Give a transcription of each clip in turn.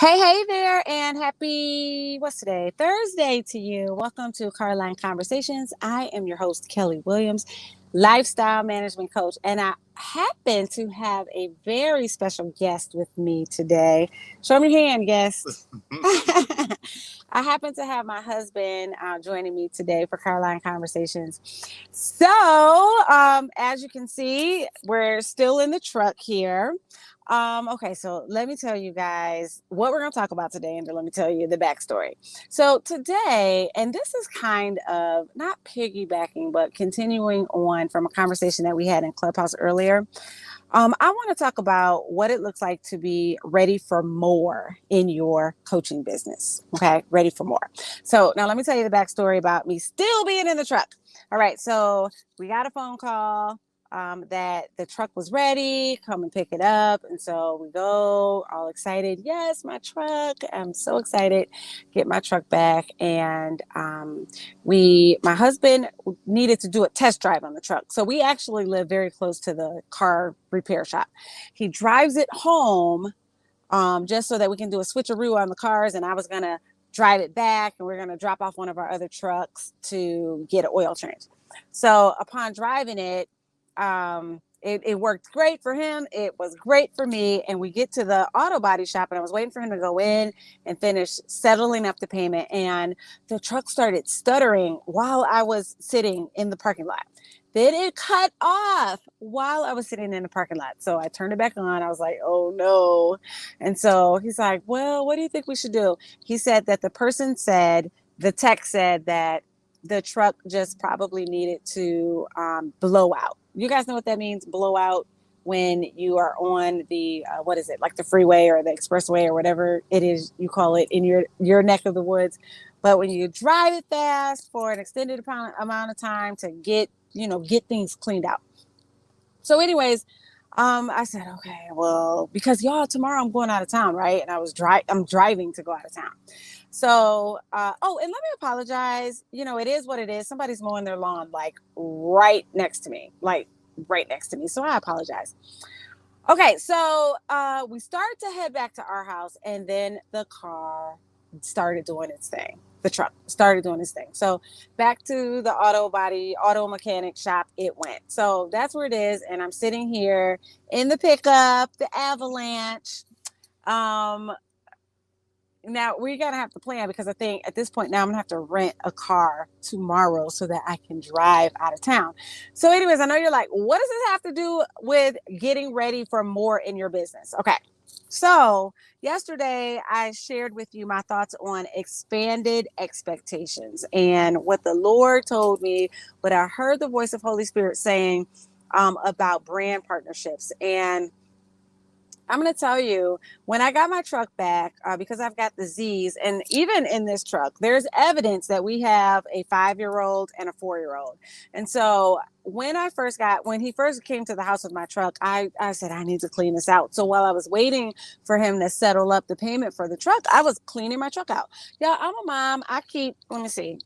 Hey there, and happy, what's today? Thursday to you. Welcome to Carline Conversations. I am your host, Kelly Williams, lifestyle management coach, and I happen to have a very special guest with me today. Show me your hand, guest. I happen to have my husband joining me today for Carline Conversations. So, as you can see, we're still in the truck here. Okay, so let me tell you guys what we're going to talk about today, and then let me tell you the backstory. So today, and this is kind of not piggybacking, but continuing on from a conversation that we had in Clubhouse earlier. I want to talk about what it looks like to be ready for more in your coaching business. Okay, ready for more. So now let me tell you the backstory about me still being in the truck. All right, so we got a phone call that the truck was ready, come and pick it up. And so we go all excited. Yes, my truck. I'm so excited. Get my truck back. And my husband needed to do a test drive on the truck. So we actually live very close to the car repair shop. He drives it home just so that we can do a switcheroo on the cars. And I was going to drive it back, and we're going to drop off one of our other trucks to get an oil change. So upon driving it, it worked great for him. It was great for me. And we get to the auto body shop, and I was waiting for him to go in and finish settling up the payment. And the truck started stuttering while I was sitting in the parking lot. Then it cut off while I was sitting in the parking lot. So I turned it back on. I was like, oh no. And so he's like, well, what do you think we should do? He said that the tech said that the truck just probably needed to blow out. You guys know what that means? Blow out when you are on the, what is it? Like the freeway or the expressway or whatever it is you call it in your neck of the woods. But when you drive it fast for an extended amount of time to get things cleaned out. So anyways, I said, okay, well, because y'all, tomorrow I'm going out of town, right? And I'm driving to go out of town. So, and let me apologize. It is what it is. Somebody's mowing their lawn, like right next to me. So I apologize. Okay. So, we started to head back to our house, and then the car started doing its thing. The truck started doing its thing. So back to the auto mechanic shop it went. So that's where it is. And I'm sitting here in the pickup, the Avalanche. Now we're going to have to plan, because I think at this point now I'm going to have to rent a car tomorrow so that I can drive out of town. So anyways, I know you're like, what does this have to do with getting ready for more in your business? Okay. So yesterday I shared with you my thoughts on expanded expectations and what the Lord told me, what I heard the voice of Holy Spirit saying about brand partnerships. And I'm going to tell you, when I got my truck back, because I've got the Z's, and even in this truck, there's evidence that we have a 5-year-old and a 4-year-old. And so when he first came to the house with my truck, I said, I need to clean this out. So while I was waiting for him to settle up the payment for the truck, I was cleaning my truck out. Yeah, I'm a mom. Let me see.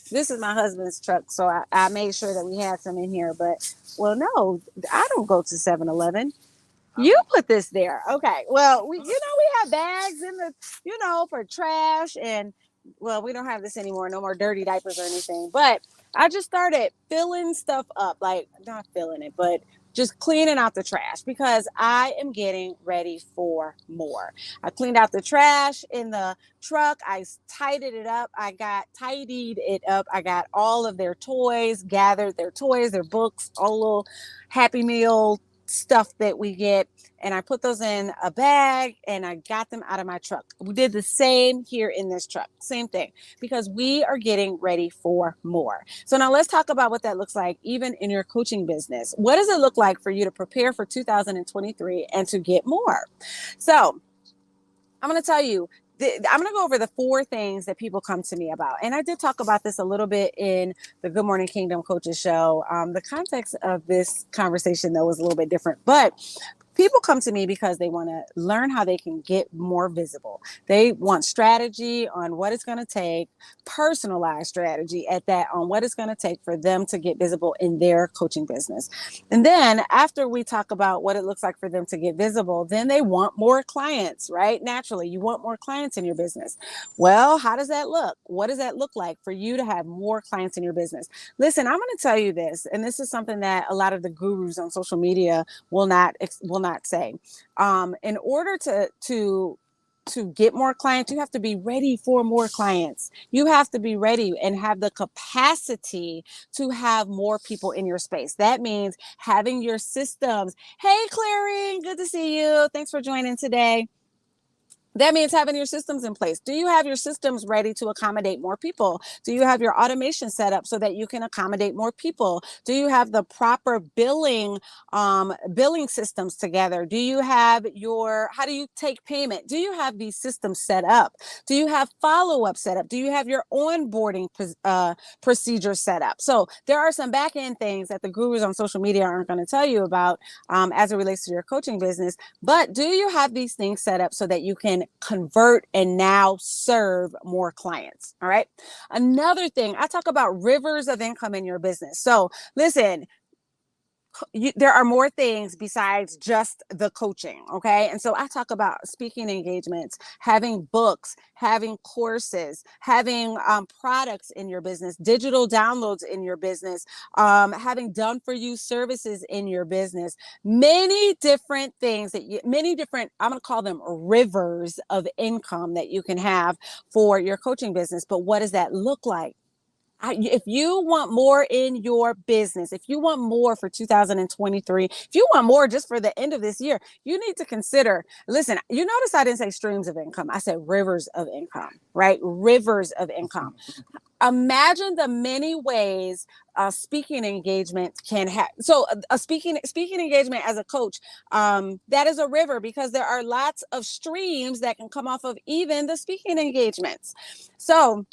This is my husband's truck, so I made sure that we had some in here. But, well, no, I don't go to 7-Eleven. You put this there. Okay. Well, we have bags in the, for trash, and well, we don't have this anymore. No more dirty diapers or anything. But I just started filling stuff up, like not filling it, but just cleaning out the trash, because I am getting ready for more. I cleaned out the trash in the truck. I tidied it up. I got all of their toys, gathered their toys, their books, all little Happy Meal stuff that we get, and I put those in a bag, and I got them out of my truck. We did the same here in this truck, same thing, because we are getting ready for more. So now let's talk about what that looks like even in your coaching business. What does it look like for you to prepare for 2023 and to get more? So I'm going to tell you, I'm going to go over the 4 things that people come to me about. And I did talk about this a little bit in the Good Morning Kingdom Coaches show. The context of this conversation, though, was a little bit different. But People come to me because they want to learn how they can get more visible. They want strategy on what it's going to take, personalized strategy at that, on what it's going to take for them to get visible in their coaching business. And then after we talk about what it looks like for them to get visible, then they want more clients, right? Naturally, you want more clients in your business. Well, how does that look? What does that look like for you to have more clients in your business? Listen, I'm going to tell you this, and this is something that a lot of the gurus on social media will not say. In order to get more clients, you have to be ready for more clients. You have to be ready and have the capacity to have more people in your space. That means having your systems. Hey, Clarine, good to see you. Thanks for joining today. That means having your systems in place. Do you have your systems ready to accommodate more people? Do you have your automation set up so that you can accommodate more people? Do you have the proper billing systems together? Do you have how do you take payment? Do you have these systems set up? Do you have follow-up set up? Do you have your onboarding procedure set up? So there are some back-end things that the gurus on social media aren't going to tell you about as it relates to your coaching business. But do you have these things set up so that you can convert and now serve more clients? All right. Another thing, I talk about rivers of income in your business. So listen, there are more things besides just the coaching. Okay. And so I talk about speaking engagements, having books, having courses, having products in your business, digital downloads in your business, having done for you services in your business, many different things I'm going to call them rivers of income that you can have for your coaching business. But what does that look like? If you want more in your business, if you want more for 2023, if you want more just for the end of this year, you need to consider, listen, you notice I didn't say streams of income. I said rivers of income, right? Rivers of income. Imagine the many ways a speaking engagement can have. So a speaking engagement as a coach, that is a river because there are lots of streams that can come off of even the speaking engagements. So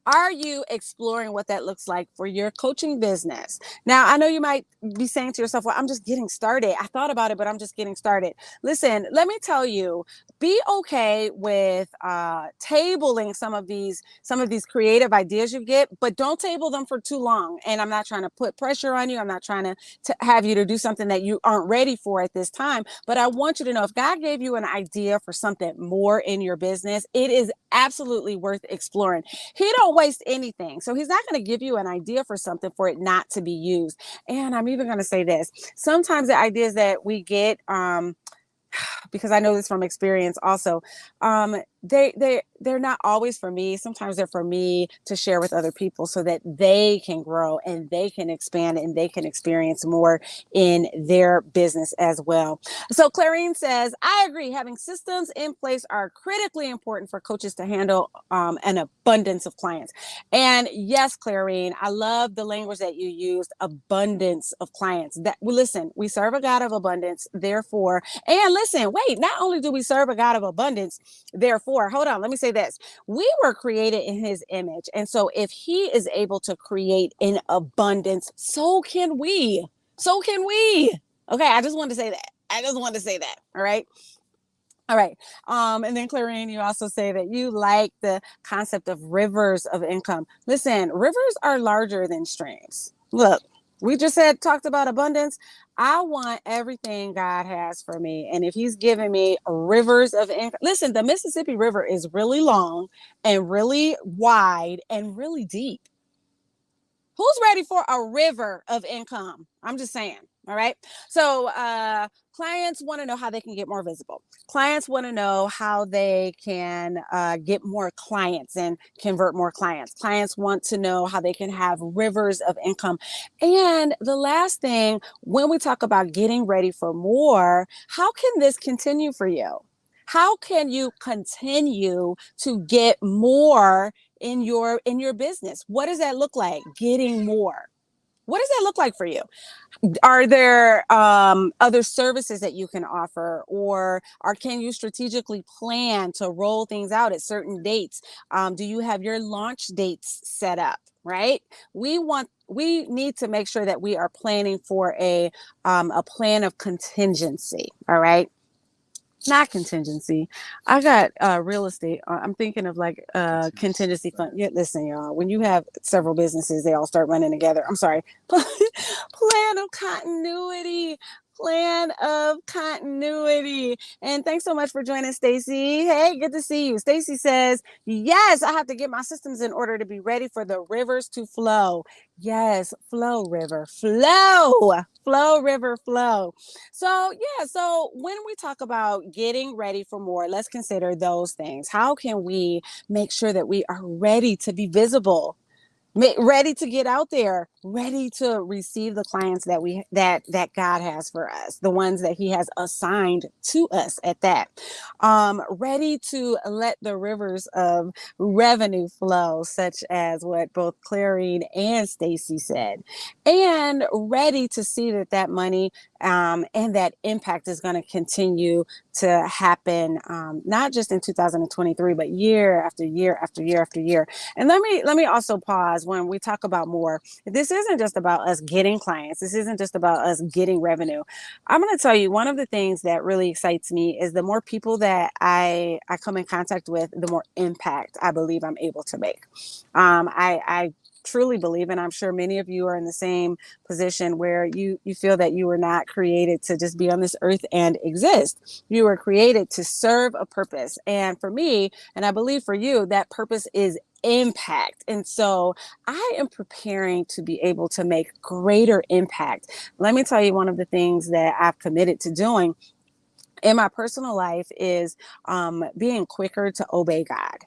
are you exploring what that looks like for your coaching business? Now, I know you might be saying to yourself, well, I'm just getting started. I thought about it, but I'm just getting started. Listen, let me tell you, be okay with tabling some of these creative ideas you get, but don't table them for too long. And I'm not trying to put pressure on you. I'm not trying to have you to do something that you aren't ready for at this time. But I want you to know, if God gave you an idea for something more in your business, it is absolutely worth exploring. He don't waste anything. So he's not going to give you an idea for something for it not to be used. And I'm even going to say this. Sometimes the ideas that we get, because I know this from experience also, they're not always for me. Sometimes they're for me to share with other people so that they can grow and they can expand and they can experience more in their business as well. So Clarine says, I agree. Having systems in place are critically important for coaches to handle an abundance of clients. And yes, Clarine, I love the language that you used, abundance of clients. That listen, we serve a God of abundance, therefore, and listen, wait, not only do we serve a God of abundance, therefore, hold on, let me say this. We were created in his image. And so if he is able to create in abundance, so can we. So can we. Okay, I just wanted to say that. All right. All right. And then Clarine, you also say that you like the concept of rivers of income. Listen, rivers are larger than streams. Look, we just talked about abundance. I want everything God has for me. And if he's giving me rivers of income, listen, the Mississippi River is really long and really wide and really deep. Who's ready for a river of income? I'm just saying. All right. So clients want to know how they can get more visible. Clients want to know how they can get more clients and convert more clients. Clients want to know how they can have rivers of income. And the last thing, when we talk about getting ready for more, how can this continue for you? How can you continue to get more in your business? What does that look like? Getting more. What does that look like for you? Are there other services that you can offer, or can you strategically plan to roll things out at certain dates? Do you have your launch dates set up? Right. We need to make sure that we are planning for a plan of contingency. All right. Not contingency. I got real estate. I'm thinking of like contingency fund. Yeah, listen, y'all. When you have several businesses, they all start running together. I'm sorry. Plan of continuity. Plan of continuity. And thanks so much for joining, Stacy. Hey, good to see you. Stacy says, "Yes, I have to get my systems in order to be ready for the rivers to flow." Yes, flow, river, flow, flow, river, flow. So, yeah, so when we talk about getting ready for more, let's consider those things. How can we make sure that we are ready to be visible? Ready to get out there, ready to receive the clients that God has for us, the ones that He has assigned to us at that. Ready to let the rivers of revenue flow, such as what both Clarine and Stacy said, and ready to see that money and that impact is going to continue to happen, not just in 2023, but year after year after year after year. And let me also pause when we talk about more. This isn't just about us getting clients. This isn't just about us getting revenue. I'm going to tell you, one of the things that really excites me is the more people that I come in contact with, the more impact I believe I'm able to make. I truly believe, and I'm sure many of you are in the same position where you feel that you were not created to just be on this earth and exist. You were created to serve a purpose. And for me, and I believe for you, that purpose is impact. And so I am preparing to be able to make greater impact. Let me tell you, one of the things that I've committed to doing in my personal life is being quicker to obey God.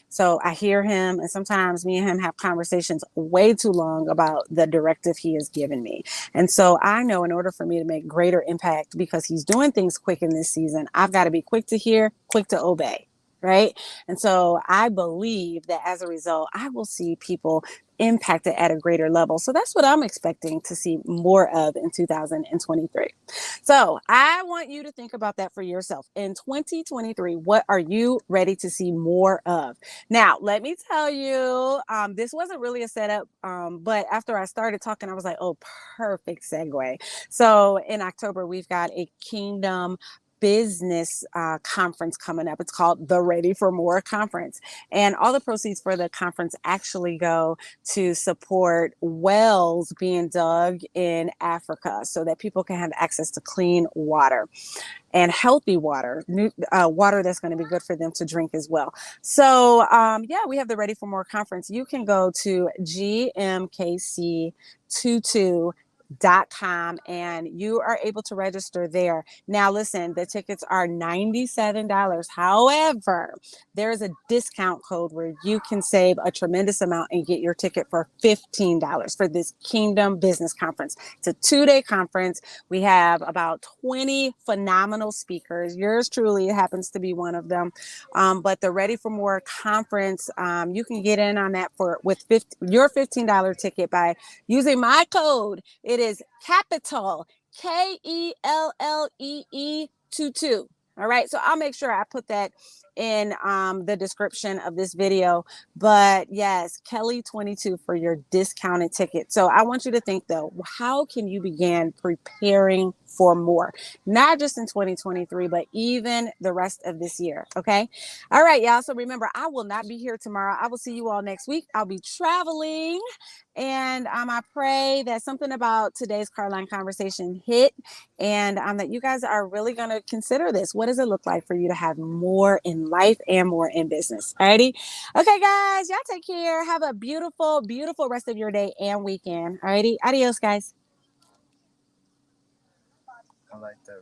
So I hear Him, and sometimes me and Him have conversations way too long about the directive He has given me. And so I know in order for me to make greater impact, because He's doing things quick in this season, I've got to be quick to hear, quick to obey. Right. And so I believe that as a result, I will see people impacted at a greater level. So that's what I'm expecting to see more of in 2023. So I want you to think about that for yourself. In 2023, what are you ready to see more of? Now, let me tell you, this wasn't really a setup, but after I started talking, I was like, oh, perfect segue. So in October, we've got a Kingdom business conference coming up. It's called the Ready for More conference, and all the proceeds for the conference actually go to support wells being dug in Africa so that people can have access to clean water and healthy water, water that's going to be good for them to drink as well. So yeah, we have the Ready for More conference. You can go to GMKC22.com and you are able to register there. Now, listen, the tickets are $97. However, there is a discount code where you can save a tremendous amount and get your ticket for $15 for this Kingdom Business Conference. It's a 2-day conference. We have about 20 phenomenal speakers. Yours truly happens to be one of them. But the Ready for More conference, you can get in on that with your $15 ticket by using my code. It is capital KELLEE 22. All right. So I'll make sure I put that in the description of this video. But yes, Kelly 22 for your discounted ticket. So I want you to think, though, how can you begin preparing for more? Not just in 2023, but even the rest of this year. Okay. All right, y'all. So remember, I will not be here tomorrow. I will see you all next week. I'll be traveling. And I pray that something about today's Carline conversation hit, and that you guys are really going to consider this. What does it look like for you to have more in life and more in business? Alrighty. Okay, guys, y'all take care. Have a beautiful, beautiful rest of your day and weekend. Alrighty. Adios, guys. I like that.